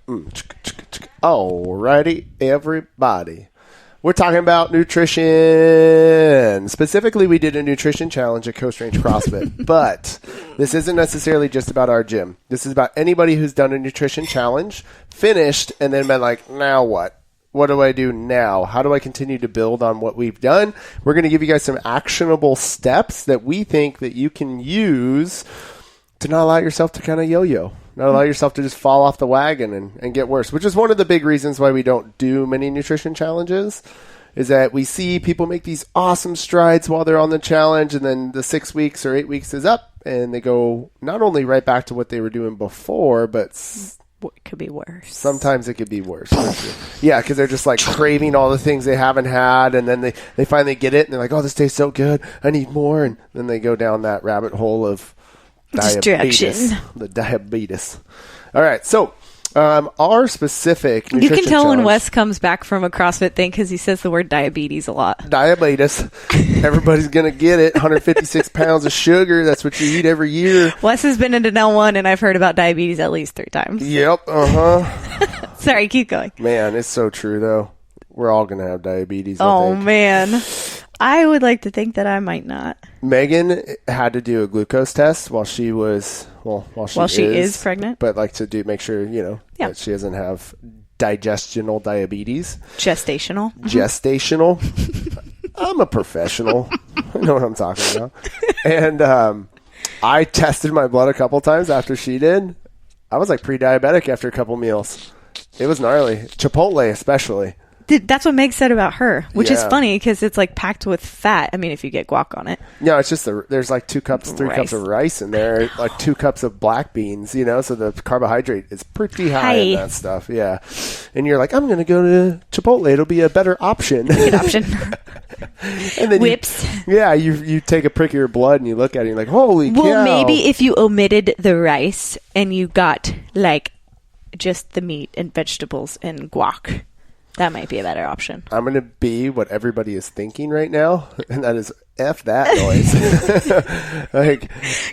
Alrighty, everybody. We're talking about nutrition. Specifically, we did a nutrition challenge at Coast Range CrossFit. But this isn't necessarily just about our gym. This is about anybody who's done a nutrition challenge, finished, and then been like, now what? What do I do now? How do I continue to build on what we've done? We're going to give you guys some actionable steps that we think that you can use to not allow yourself to kind of yo-yo. Not allow yourself to just fall off the wagon and get worse, which is one of the big reasons why we don't do many nutrition challenges, is that we see people make these awesome strides while they're on the challenge, and then the 6 weeks or 8 weeks is up, and they go not only right back to what they were doing before, but it could be worse. Sometimes it could be worse. Yeah, because they're just like craving all the things they haven't had, and then they finally get it, and they're like, oh, this tastes so good, I need more, and then they go down that rabbit hole of diabetes. The diabetes. All right, so our specific nutrition You can tell challenge, when Wes comes back from a CrossFit thing because he says the word diabetes a lot. Diabetes. Everybody's going to get it. 156 pounds of sugar. That's what you eat every year. Wes has been into L1, and I've heard about diabetes at least 3 times. Yep. Uh-huh. Sorry, keep going. Man, it's so true, though. We're all going to have diabetes, I Oh, think. man. I would like to think that I might not. Megan had to do a glucose test while she was, while she is pregnant. But like to make sure, that she doesn't have digestional diabetes. Gestational. I'm a professional. I know what I'm talking about. And I tested my blood a couple times after she did. I was like pre-diabetic after a couple meals. It was gnarly. Chipotle especially. That's what Meg said about her, which is Yeah. funny because it's like packed with fat. I mean, if you get guac on it. No, it's just there's like 3 cups of rice in there, like 2 cups of black beans, so the carbohydrate is pretty high in that stuff. Yeah. And you're like, I'm going to go to Chipotle. It'll be a better option. Good option. And then Whips. You take a prick of your blood and you look at it and you're like, holy cow. Well, maybe if you omitted the rice and you got like just the meat and vegetables and guac. That might be a better option. I'm going to be what everybody is thinking right now, and that is F that noise.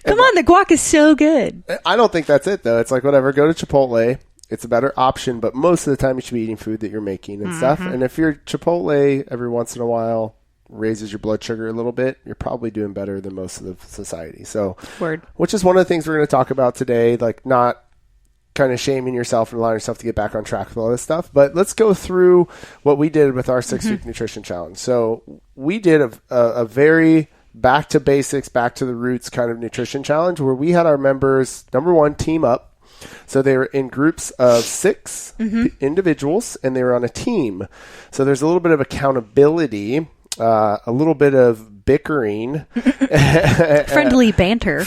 Come on, the guac is so good. I don't think that's it, though. It's like, whatever, go to Chipotle. It's a better option, but most of the time you should be eating food that you're making and stuff. And if your Chipotle every once in a while raises your blood sugar a little bit, you're probably doing better than most of the society. So, which is one of the things we're going to talk about today, like not kind of shaming yourself and allowing yourself to get back on track with all this stuff. But let's go through what we did with our 6-week nutrition challenge. So we did a very back to basics, back to the roots kind of nutrition challenge where we had our members, number one, team up. So they were in groups of 6 individuals, and they were on a team. So there's a little bit of accountability, a little bit of bickering. Friendly banter.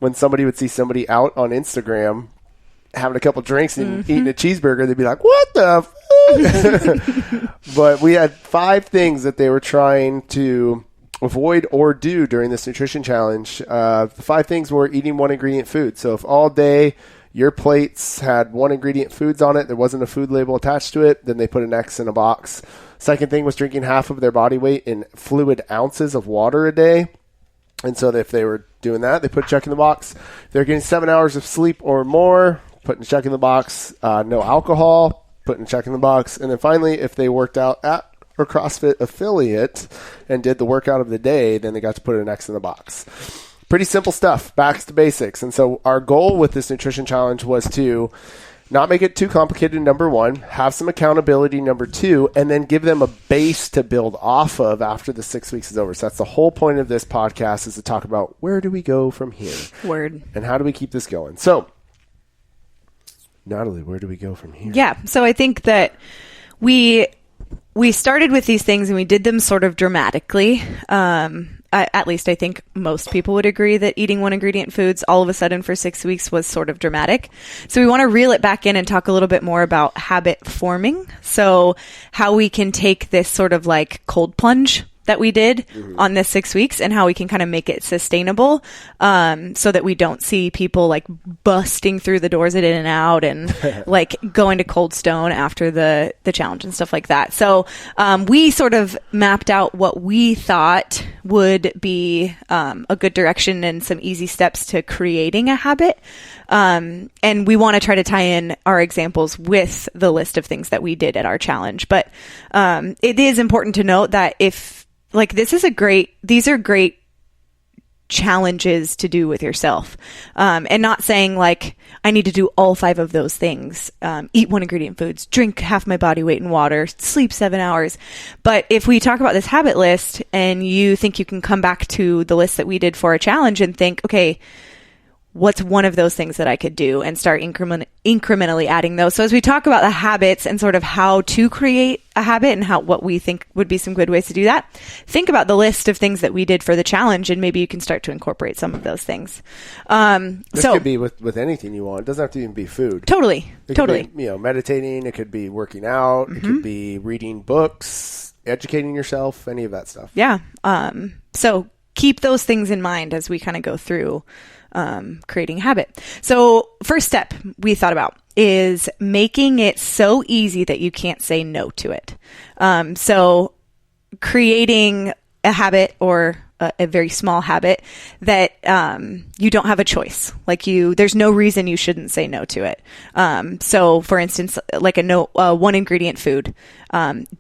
When somebody would see somebody out on Instagram having a couple drinks and eating a cheeseburger, they'd be like, what the fuck? But we had 5 things that they were trying to avoid or do during this nutrition challenge. The 5 things were eating 1 ingredient food. So if all day your plates had 1 ingredient foods on it, there wasn't a food label attached to it, then they put an X in a box. Second thing was drinking half of their body weight in fluid ounces of water a day. And so if they were doing that, they put a check in the box. They're getting 7 hours of sleep or more, putting a check in the box. No alcohol, putting a check in the box. And then finally, if they worked out at a CrossFit affiliate and did the workout of the day, then they got to put an X in the box. Pretty simple stuff, back to basics. And so our goal with this nutrition challenge was to not make it too complicated, number one, have some accountability, number two, and then give them a base to build off of after the 6 weeks is over. So that's the whole point of this podcast, is to talk about where do we go from here? Word. And how do we keep this going? So, Natalie, where do we go from here? Yeah, so I think that we started with these things and we did them sort of dramatically. At least I think most people would agree that eating 1 ingredient foods all of a sudden for 6 weeks was sort of dramatic. So we want to reel it back in and talk a little bit more about habit forming. So how we can take this sort of like cold plunge that we did on this 6 weeks and how we can kind of make it sustainable, so that we don't see people like busting through the doors at In-N-Out and like going to Cold Stone after the challenge and stuff like that. So we sort of mapped out what we thought would be a good direction and some easy steps to creating a habit. And we want to try to tie in our examples with the list of things that we did at our challenge. But it is important to note that if like these are great challenges to do with yourself, and not saying like I need to do all 5 of those things, eat 1 ingredient foods, drink half my body weight in water, sleep 7 hours. But if we talk about this habit list and you think you can come back to the list that we did for a challenge and think, okay, what's one of those things that I could do, and start incrementally adding those. So as we talk about the habits and sort of how to create a habit and what we think would be some good ways to do that, think about the list of things that we did for the challenge, and maybe you can start to incorporate some of those things. This could be with anything you want. It doesn't have to even be food. Totally. It could be, meditating. It could be working out. It could be reading books, educating yourself, any of that stuff. Yeah. So keep those things in mind as we kind of go through creating a habit. So first step we thought about is making it so easy that you can't say no to it. So creating a habit or a very small habit that you don't have a choice. Like there's no reason you shouldn't say no to it. So for instance, like a 1 ingredient food,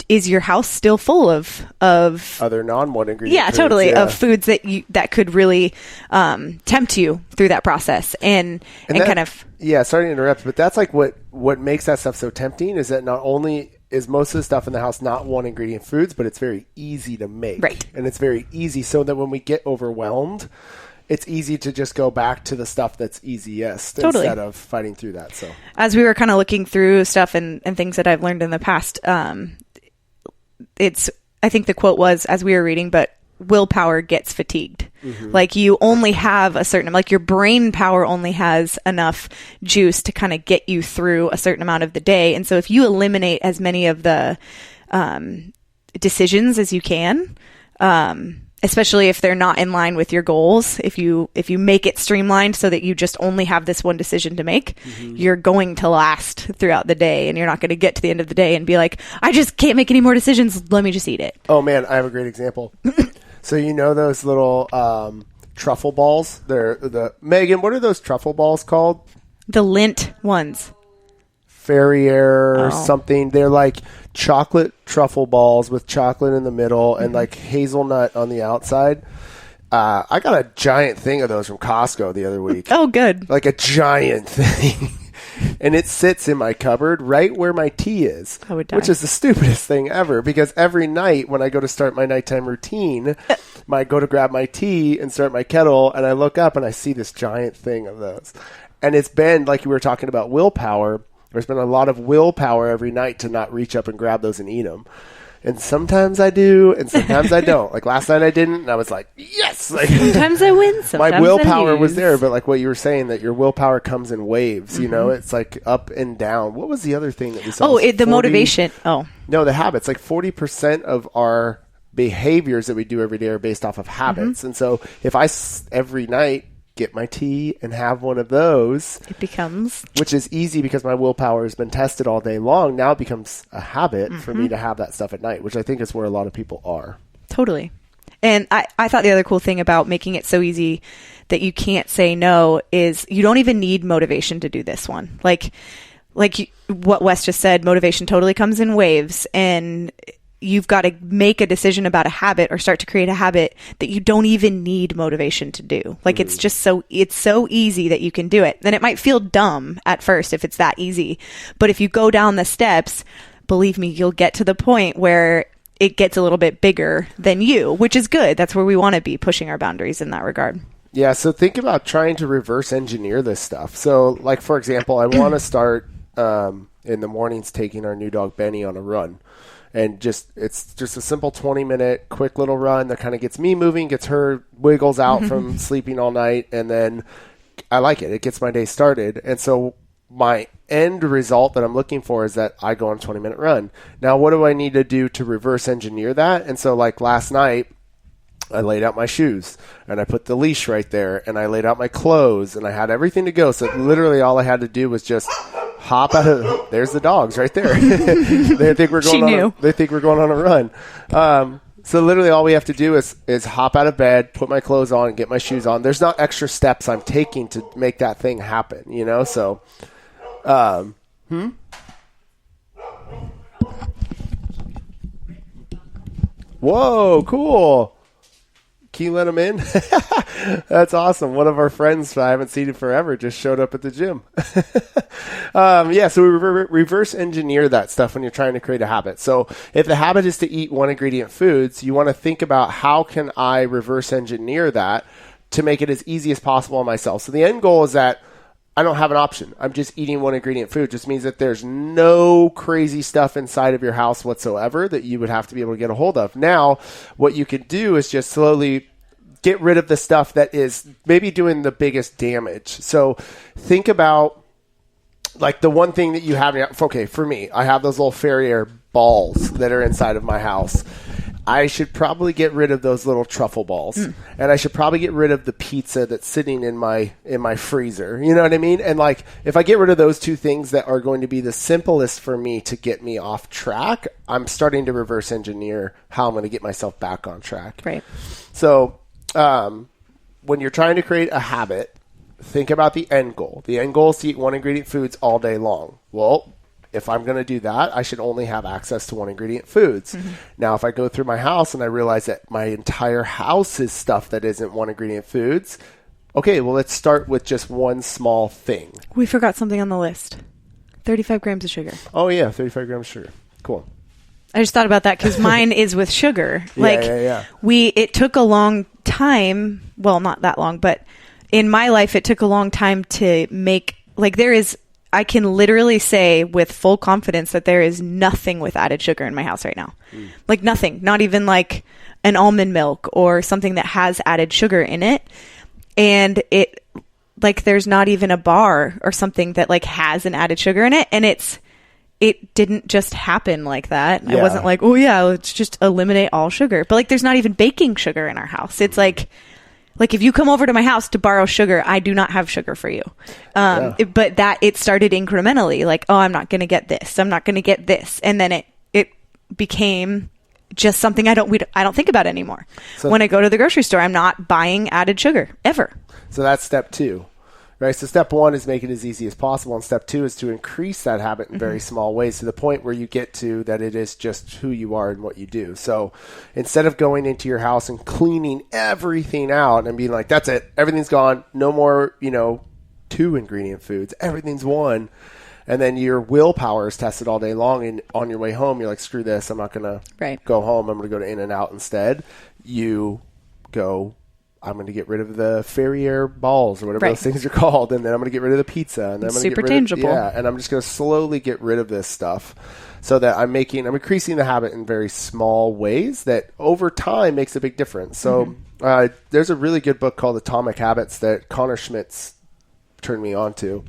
is your house still full of other non-1 ingredient foods, totally, of foods that could really tempt you through that process and kind of sorry to interrupt, but that's like what makes that stuff so tempting is that not only is most of the stuff in the house not 1 ingredient foods, but it's very easy to make. Right. And it's very easy so that when we get overwhelmed, it's easy to just go back to the stuff that's easiest instead of fighting through that. So as we were kind of looking through stuff and things that I've learned in the past, I think the quote was, as we were reading, but willpower gets fatigued. Like you only have a certain, like your brain power only has enough juice to kind of get you through a certain amount of the day. And so if you eliminate as many of the decisions as you can, especially if they're not in line with your goals, if you make it streamlined so that you just only have this one decision to make, you're going to last throughout the day, and you're not going to get to the end of the day and be like, I just can't make any more decisions. Let me just eat it. Oh man, I have a great example. So those little truffle balls? Megan, what are those truffle balls called? The Lindt ones. Ferrier or something. They're like chocolate truffle balls with chocolate in the middle and like hazelnut on the outside. I got a giant thing of those from Costco the other week. Oh, good. Like a giant thing. And it sits in my cupboard right where my tea is, I would die. Which is the stupidest thing ever, because every night when I go to start my nighttime routine, I go to grab my tea and start my kettle, and I look up and I see this giant thing of those. And it's been, like you were talking about willpower, there's been a lot of willpower every night to not reach up and grab those and eat them. And sometimes I do, and sometimes I don't. Like last night I didn't, and I was like, yes! Like, sometimes I win, sometimes my willpower I was there, but like what you were saying, that your willpower comes in waves, it's like up and down. What was the other thing that we saw? The motivation. Oh. No, the habits. Like 40% of our behaviors that we do every day are based off of habits. And so if I every night get my tea and have one of those, it becomes, which is easy because my willpower has been tested all day long, now it becomes a habit for me to have that stuff at night, which I think is where a lot of people are. Totally. And I thought the other cool thing about making it so easy that you can't say no is you don't even need motivation to do this one. Like what Wes just said, motivation totally comes in waves, and you've got to make a decision about a habit or start to create a habit that you don't even need motivation to do. Like it's so easy that you can do it. Then it might feel dumb at first if it's that easy. But if you go down the steps, believe me, you'll get to the point where it gets a little bit bigger than you, which is good. That's where we want to be, pushing our boundaries in that regard. Yeah. So think about trying to reverse engineer this stuff. So like, for example, I want to start in the mornings taking our new dog Benny on a run. And it's just a simple 20-minute quick little run that kind of gets me moving, gets her wiggles out from sleeping all night, and then I like it. It gets my day started. And so my end result that I'm looking for is that I go on a 20-minute run. Now, what do I need to do to reverse engineer that? And so like last night, I laid out my shoes and I put the leash right there and I laid out my clothes and I had everything to go. So literally all I had to do was just hop out of, there's the dogs right there. They think we're going they think we're going on a run. So literally all we have to do is hop out of bed, put my clothes on and get my shoes on. There's not extra steps I'm taking to make that thing happen, you know? So, Whoa, cool. Can you let him in? That's awesome. One of our friends, I haven't seen him forever, just showed up at the gym. So we reverse engineer that stuff when you're trying to create a habit. So if the habit is to eat one ingredient foods, you want to think about how can I reverse engineer that to make it as easy as possible on myself. So the end goal is that I don't have an option. I'm just eating one ingredient food. It just means that there's no crazy stuff inside of your house whatsoever that you would have to be able to get a hold of. Now, what you can do is just slowly get rid of the stuff that is maybe doing the biggest damage. So think about like the one thing that you have. Okay, for me, I have those little Ferrier balls that are inside of my house. I should probably get rid of those little truffle balls. And I should probably get rid of the pizza that's sitting in my freezer. You know what I mean? And like, if I get rid of those two things that are going to be the simplest for me to get me off track, I'm starting to reverse engineer how I'm going to get myself back on track. Right. So, when you're trying to create a habit, think about the end goal. The end goal is to eat one ingredient foods all day long. Well, if I'm going to do that, I should only have access to one ingredient foods. Now, if I go through my house and I realize that my entire house is stuff that isn't one ingredient foods, okay, well, let's start with just one small thing. We forgot something on the list. 35 grams of sugar. Oh, yeah, 35 grams of sugar. Cool. I just thought about that because mine is with sugar. It took a long time. Well, not that long, but in my life, it took a long time to make, I can literally say with full confidence that there is nothing with added sugar in my house right now. Like nothing, not even like an almond milk or something that has added sugar in it. And it, like, there's not even a bar or something that like has an added sugar in it. And it didn't just happen like that. Yeah. I wasn't like, oh yeah, let's just eliminate all sugar. But like, there's not even baking sugar in our house. It's like if you come over to my house to borrow sugar, I do not have sugar for you. But that it started incrementally, like, oh, I'm not going to get this. I'm not going to get this. And then it became just something I don't think about anymore. So when I go to the grocery store, I'm not buying added sugar ever. So that's step 2. Right. So step 1 is make it as easy as possible. And step 2 is to increase that habit in very small ways to the point where you get to that it is just who you are and what you do. So instead of going into your house and cleaning everything out and being like, that's it, everything's gone, no more, 2 ingredient foods, everything's one. And then your willpower is tested all day long. And on your way home, you're like, screw this. I'm not going to go home. I'm going to go to In-N-Out instead. You go, I'm going to get rid of the Ferrier balls or whatever those things are called. And then I'm going to get rid of the pizza. And then I'm going to get rid tangible. And I'm just going to slowly get rid of this stuff so that I'm increasing the habit in very small ways that over time makes a big difference. So there's a really good book called Atomic Habits that Connor Schmitz turned me on to.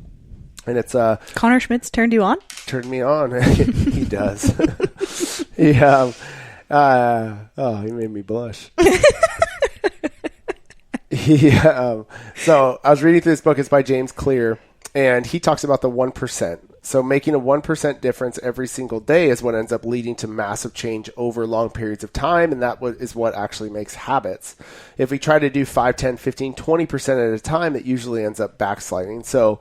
And it's Connor Schmitz turned you on? Turned me on. He does. He made me blush. So I was reading through this book. It's by James Clear, and he talks about the 1%. So making a 1% difference every single day is what ends up leading to massive change over long periods of time, and that is what actually makes habits. If we try to do 5, 10, 15, 20% at a time, it usually ends up backsliding. So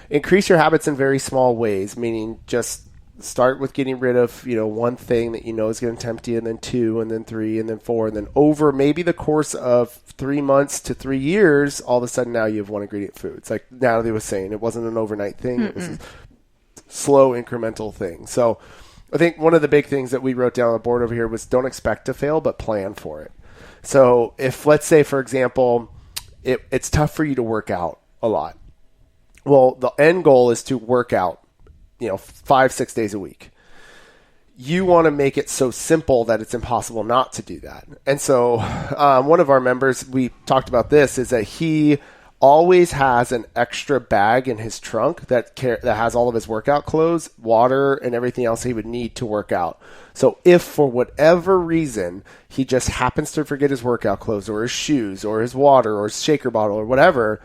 increase your habits in very small ways, meaning just start with getting rid of, one thing that is going to tempt you, and then 2, and then 3, and then 4, and then over maybe the course of 3 months to 3 years, all of a sudden now you have one ingredient food. It's like Natalie was saying, it wasn't an overnight thing. It was a slow incremental thing. So I think one of the big things that we wrote down on the board over here was don't expect to fail, but plan for it. So if, let's say, for example, it's tough for you to work out a lot. Well, the end goal is to work out 5-6 days a week. You want to make it so simple that it's impossible not to do that. And so one of our members, we talked about this, is that he always has an extra bag in his trunk that has all of his workout clothes, water, and everything else he would need to work out. So if for whatever reason he just happens to forget his workout clothes or his shoes or his water or his shaker bottle or whatever,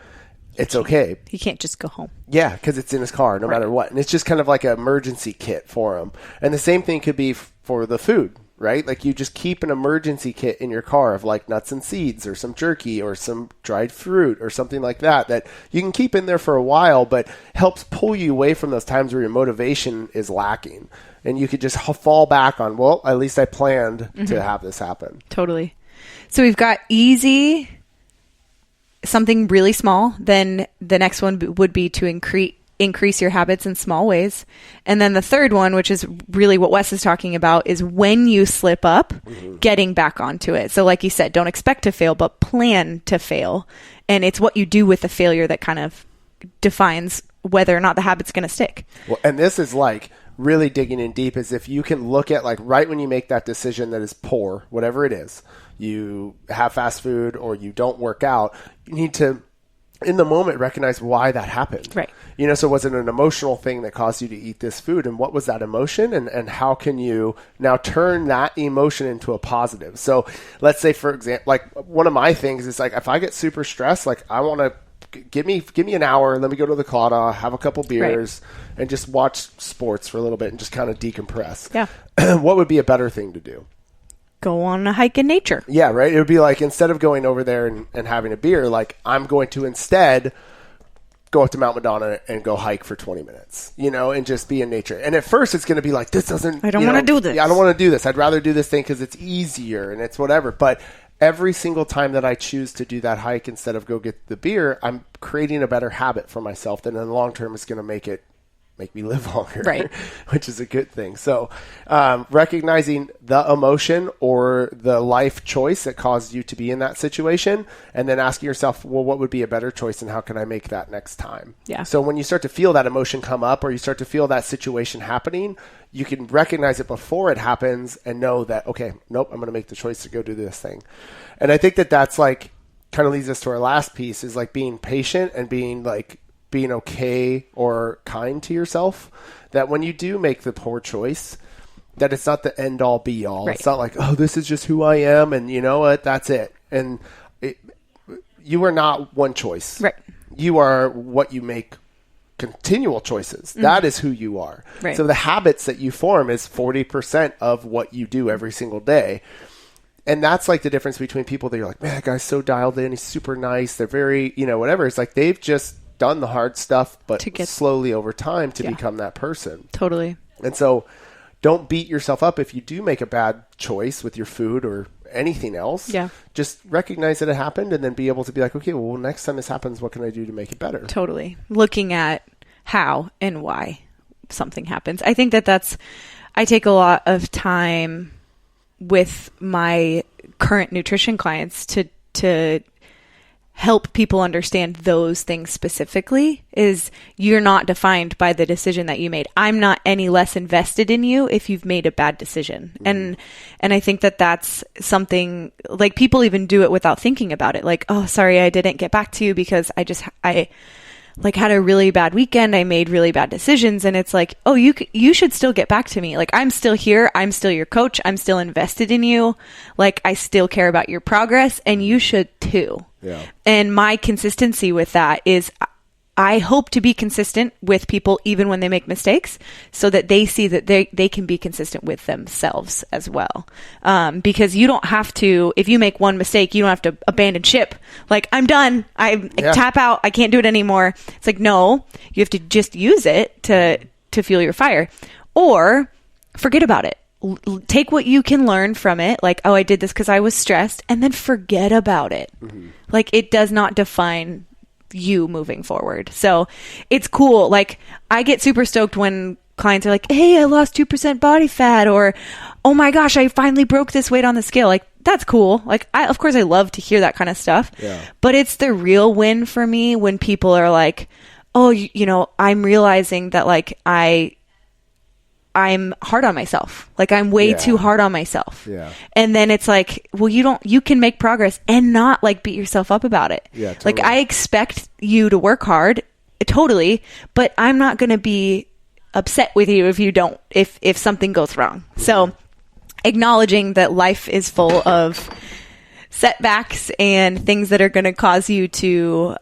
it's okay. He can't just go home. Yeah, because it's in his car no matter what. And it's just kind of like an emergency kit for him. And the same thing could be for the food, right? Like you just keep an emergency kit in your car of like nuts and seeds or some jerky or some dried fruit or something like that you can keep in there for a while, but helps pull you away from those times where your motivation is lacking. And you could just fall back on, well, at least I planned to have this happen. Totally. So we've got easy, something really small. Then the next one would be to increase your habits in small ways. And then the third one, which is really what Wes is talking about, is when you slip up, getting back onto it. So like you said, don't expect to fail, but plan to fail. And it's what you do with the failure that kind of defines whether or not the habit's going to stick. Well, and this is like really digging in deep, is if you can look at like right when you make that decision that is poor, whatever it is, you have fast food or you don't work out, you need to, in the moment, recognize why that happened. Right. So was it an emotional thing that caused you to eat this food? And what was that emotion? And how can you now turn that emotion into a positive? So let's say, for example, like one of my things is like, if I get super stressed, like I want to give me an hour, let me go to the Claddagh, have a couple beers, and just watch sports for a little bit and just kind of decompress. Yeah. What would be a better thing to do? Go on a hike in nature. Yeah, right? It would be like, instead of going over there and having a beer, like I'm going to instead go up to Mount Madonna and go hike for 20 minutes, and just be in nature. And at first it's going to be like, I don't want to do this. Yeah, I don't want to do this. I'd rather do this thing because it's easier and it's whatever. But every single time that I choose to do that hike instead of go get the beer, I'm creating a better habit for myself that in the long term is going to make me live longer, right? Which is a good thing. So recognizing the emotion or the life choice that caused you to be in that situation, and then asking yourself, well, what would be a better choice and how can I make that next time? Yeah. So when you start to feel that emotion come up or you start to feel that situation happening, you can recognize it before it happens and know that, okay, nope, I'm going to make the choice to go do this thing. And I think that's like kind of leads us to our last piece, is like being patient and being okay or kind to yourself, that when you do make the poor choice, that it's not the end all be all. Right. It's not like, oh, this is just who I am and you know what, that's it. And you are not one choice. Right. You are what you make continual choices. That is who you are. Right. So the habits that you form is 40% of what you do every single day. And that's like the difference between people that you're like, man, that guy's so dialed in. He's super nice. They're very, whatever. It's like they've just done the hard stuff, but slowly over time to become that person. Totally. And so don't beat yourself up if you do make a bad choice with your food or anything else. Yeah. Just recognize that it happened and then be able to be like, okay, well, next time this happens, what can I do to make it better? Totally. Looking at how and why something happens. I think I take a lot of time with my current nutrition clients to help people understand those things specifically. Is you're not defined by the decision that you made. I'm not any less invested in you if you've made a bad decision. And I think that's something, like, people even do it without thinking about it. Like, oh, sorry, I didn't get back to you because I had a really bad weekend. I made really bad decisions. And it's like, oh, you should still get back to me. Like, I'm still here. I'm still your coach. I'm still invested in you. Like, I still care about your progress, and you should too. Yeah. And my consistency with that is I hope to be consistent with people even when they make mistakes, so that they see that they can be consistent with themselves as well. Because you don't have to, if you make one mistake, you don't have to abandon ship. Like, I'm done. I tap out. I can't do it anymore. It's like, no, you have to just use it to fuel your fire, or forget about it. Take what you can learn from it. Like, oh, I did this because I was stressed, and then forget about it. Mm-hmm. Like, it does not define you moving forward. So it's cool. Like, I get super stoked when clients are like, hey, I lost 2% body fat, or, oh my gosh, I finally broke this weight on the scale. Like, that's cool. Like, of course I love to hear that kind of stuff. Yeah. But it's the real win for me when people are like, oh, I'm realizing that, like, I I'm hard on myself. Like I'm way too hard on myself. Yeah. And then it's like, well, you can make progress and not like beat yourself up about it. Yeah, totally. Like I expect you to work hard, totally, but I'm not going to be upset with you if you don't, if something goes wrong. Mm-hmm. So acknowledging that life is full of setbacks and things that are going to cause you to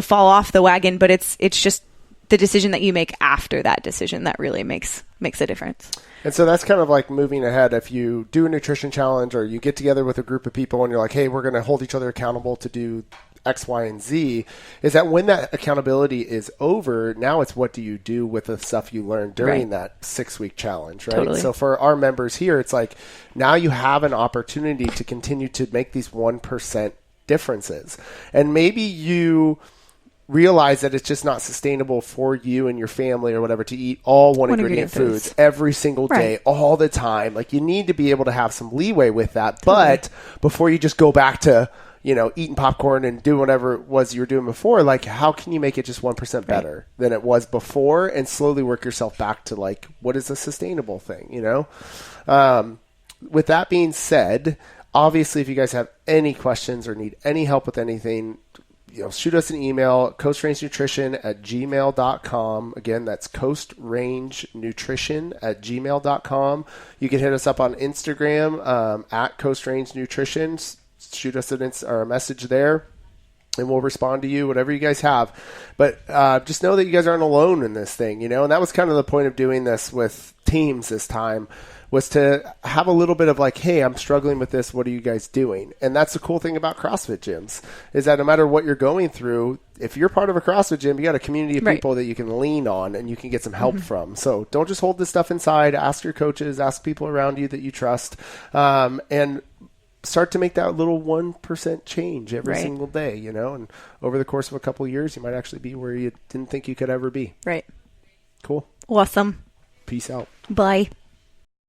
fall off the wagon, but it's just the decision that you make after that decision that really makes a difference. And so that's kind of like moving ahead. If you do a nutrition challenge or you get together with a group of people and you're like, hey, we're going to hold each other accountable to do X, Y, and Z, is that when that accountability is over, now it's what do you do with the stuff you learned during that 6-week challenge, right? Totally. So for our members here, it's like now you have an opportunity to continue to make these 1% differences. And maybe you realize that it's just not sustainable for you and your family or whatever to eat all one ingredient foods every single day, all the time. Like you need to be able to have some leeway with that. But before you just go back to, eating popcorn and doing whatever it was you were doing before, like how can you make it just 1% better than it was before and slowly work yourself back to like, what is a sustainable thing, With that being said, obviously, if you guys have any questions or need any help with anything, shoot us an email, coastrangenutrition@gmail.com. Again, that's coastrangenutrition@gmail.com. You can hit us up on Instagram at coastrangenutrition. Shoot us a message there, and we'll respond to you, whatever you guys have. But just know that you guys aren't alone in this thing, And that was kind of the point of doing this with teams this time, was to have a little bit of like, hey, I'm struggling with this. What are you guys doing? And that's the cool thing about CrossFit gyms is that no matter what you're going through, if you're part of a CrossFit gym, you got a community of people that you can lean on and you can get some help from. So don't just hold this stuff inside. Ask your coaches, ask people around you that you trust, and start to make that little 1% change every single day, and over the course of a couple of years, you might actually be where you didn't think you could ever be. Right. Cool. Awesome. Peace out. Bye.